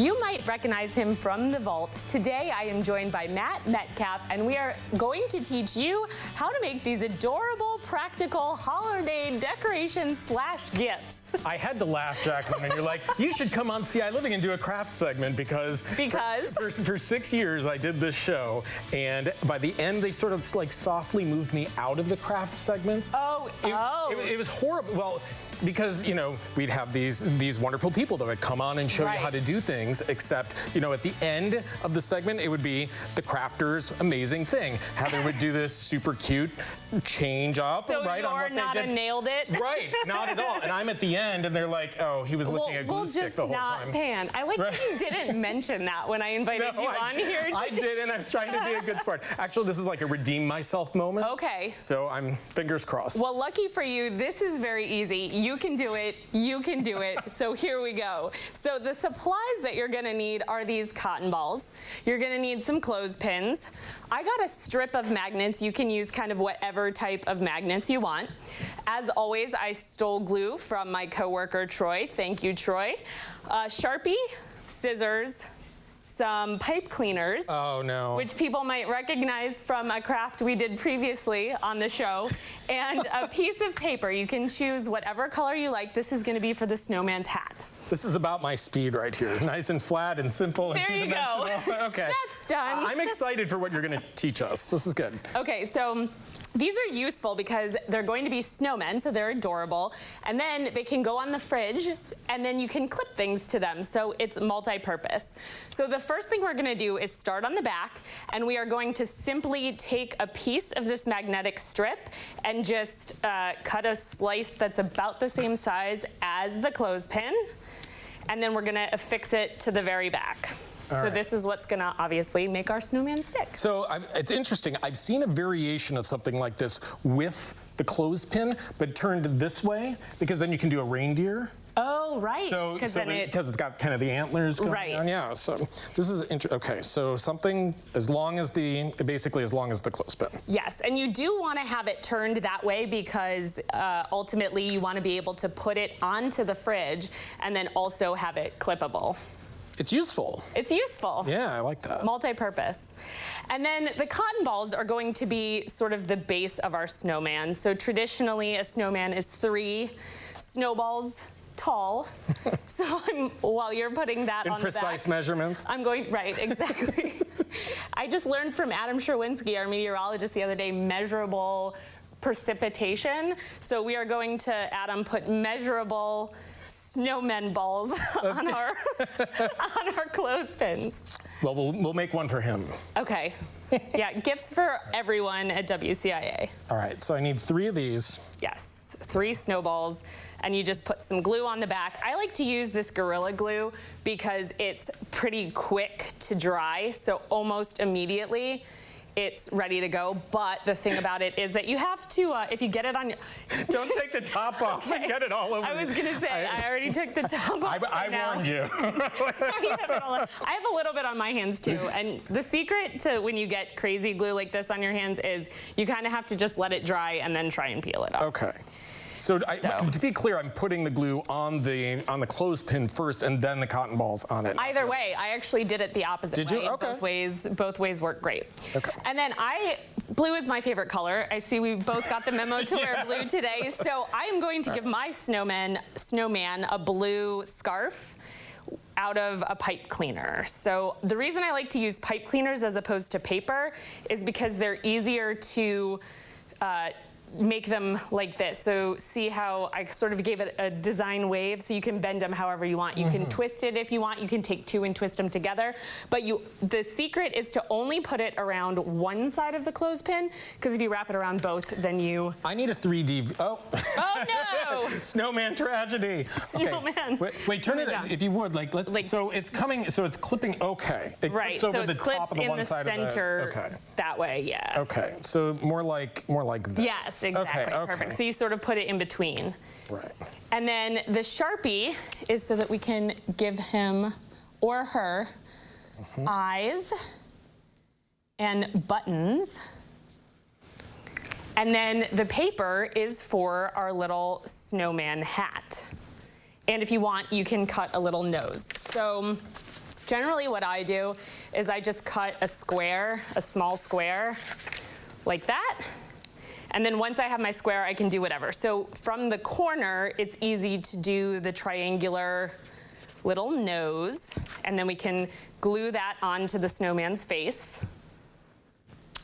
You might recognize him from the vault. Today I am joined by Matt Metcalf, and we are going to teach you how to make these adorable, practical holiday decorations / gifts. I had to laugh, Jacqueline, and you're like, you should come on CI Living and do a craft segment because for 6 years I did this show, and by the end they sort of like softly moved me out of the craft segments. It was horrible. Well, because, you know, we'd have these wonderful people that would come on and show you how to do things, except, you know, at the end of the segment, it would be the crafter's amazing thing. Heather would do this super cute change up, right, on what they did. So you're not nailed it? Right, not at all. And I'm at the end, and they're like, oh, he was looking at glue stick the whole time. Pan. I like that you didn't mention that when I invited you on here. I didn't. I was trying to be a good sport. Actually, this is like a redeem myself moment. Okay. So I'm fingers crossed. Well, lucky for you, this is very easy. You can do it. You can do it. So here we go. So the supplies that you're going to need are these cotton balls. You're going to need some clothespins. I got a strip of magnets. You can use kind of whatever type of magnets you want. As always, I stole glue from my coworker, Troy. Thank you, Troy. Sharpie, scissors, some pipe cleaners. Oh, no. Which people might recognize from a craft we did previously on the show. And a piece of paper. You can choose whatever color you like. This is going to be for the snowman's hat. This is about my speed right here. Nice and flat and simple and two-dimensional. There you go. Okay. That's done. I'm excited for what you're going to teach us. This is good. Okay, so these are useful because they're going to be snowmen, so they're adorable. And then they can go on the fridge, and then you can clip things to them, so it's multi-purpose. So the first thing we're going to do is start on the back, and we are going to simply take a piece of this magnetic strip and just cut a slice that's about the same size as the clothespin. And then we're going to affix it to the very back. So this is what's going to obviously make our snowman stick. So it's interesting. I've seen a variation of something like this with the clothespin, but turned this way, because then you can do a reindeer. Oh, right. So because it's got kind of the antlers going on. Yeah. So this is okay. So something as long as basically as long as the clothespin. Yes, and you do want to have it turned that way because ultimately you want to be able to put it onto the fridge and then also have it clippable. It's useful. It's useful. Yeah, I like that. Multi-purpose. And then the cotton balls are going to be sort of the base of our snowman. So traditionally a snowman is 3 snowballs tall. So while you're putting that on the back, precise measurements. I'm going, right, exactly. I just learned from Adam Sherwinski, our meteorologist, the other day, measurable precipitation. So we are going to, Adam, put measurable snowmen balls on our clothespins. Well, we'll make one for him. Okay. Yeah, gifts for everyone at WCIA. All right, so I need 3 of these. Yes, 3 snowballs, and you just put some glue on the back. I like to use this Gorilla Glue because it's pretty quick to dry, so almost immediately it's ready to go. But the thing about it is that you have to, if you get it on your... Don't take the top off and get it all over. I was going to say, I already took the top off. I warned you. I have a little bit on my hands too. And the secret to when you get crazy glue like this on your hands is you kind of have to just let it dry and then try and peel it off. Okay. So to be clear, I'm putting the glue on the clothespin first and then the cotton balls on it. Either way, I actually did it the opposite way. Did you? Okay. Both ways work great. Okay. And then blue is my favorite color. I see we both got the memo to wear blue today. So I am going to give my snowman a blue scarf out of a pipe cleaner. So the reason I like to use pipe cleaners as opposed to paper is because they're easier to make them like this. So see how I sort of gave it a design wave, so you can bend them however you want. You can twist it if you want. You can take 2 and twist them together. But the secret is to only put it around one side of the clothespin, because if you wrap it around both, then you... I need a 3D... Oh. Oh, no! Snowman tragedy. Snowman. Okay. Wait, turn it down. If you would. So it's coming, so it's clipping, okay. It right, clips so over the it clips top of the in one the side center of the, okay. That way, yeah. Okay, so more like this. Yes, exactly, okay, perfect. So you sort of put it in between. Right. And then the Sharpie is so that we can give him or her eyes and buttons. And then the paper is for our little snowman hat. And if you want, you can cut a little nose. So Generally what I do is I just cut a square, a small square, like that. And then once I have my square, I can do whatever. So from the corner, it's easy to do the triangular little nose, and then we can glue that onto the snowman's face.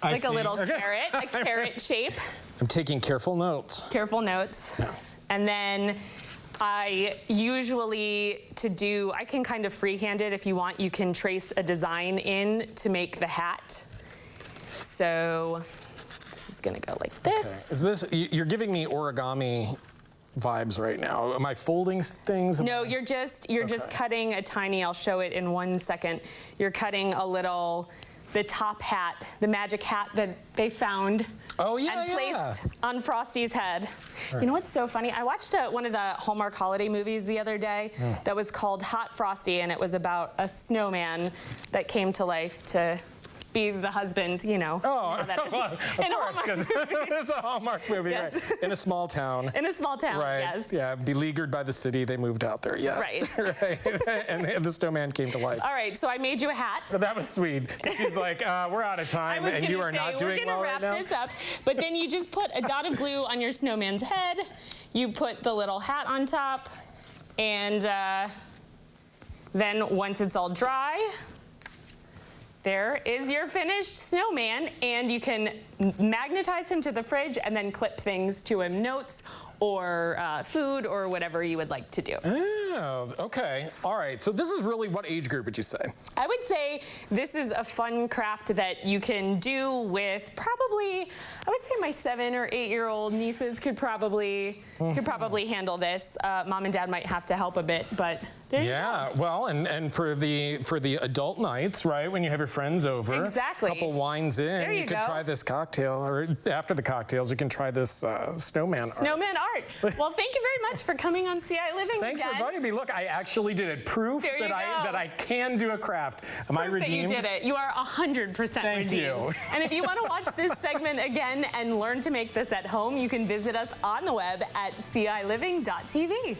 Like a little carrot, a carrot shape. I'm taking careful notes. Careful notes. Yeah. And then I usually, I can kind of freehand it. If you want, you can trace a design in to make the hat. So this is gonna go like this. Okay. Is this, you're giving me origami vibes right now. Am I folding things? No, you're just cutting a tiny, I'll show it in 1 second. You're cutting a little, the top hat, the magic hat that they found. Oh, yeah, and placed on Frosty's head. Right. You know what's so funny? I watched one of the Hallmark holiday movies the other day that was called Hot Frosty, and it was about a snowman that came to life to be the husband, you know. Oh, that is. Of course, because it's a Hallmark movie, yes. Right? In a small town. In a small town, right. Yes. Yeah, beleaguered by the city, they moved out there, yes. Right. Right. And the snowman came to life. All right, so I made you a hat. So that was sweet. She's like, we're out of time, and you are not doing well right now. We're gonna wrap this up, but then you just put a dot of glue on your snowman's head, you put the little hat on top, and then once it's all dry, there is your finished snowman, and you can magnetize him to the fridge and then clip things to him, notes or food or whatever you would like to do. Oh, okay. All right. So this is really, what age group would you say? I would say this is a fun craft that you can do with probably, I would say my 7 or 8-year-old nieces could probably handle this. Mom and Dad might have to help a bit, but there you go. Well, and for the adult nights, right, when you have your friends over, exactly, a couple wines in, there you could try this cocktail, or after the cocktails, you can try this snowman art. Well, thank you very much for coming on CI Living. Thanks Dad. for inviting me. Look, I actually did it. Proof that I can do a craft. Am I redeemed? That you did it. You are 100% redeemed. Thank you. And if you want to watch this segment again and learn to make this at home, you can visit us on the web at CILiving.tv.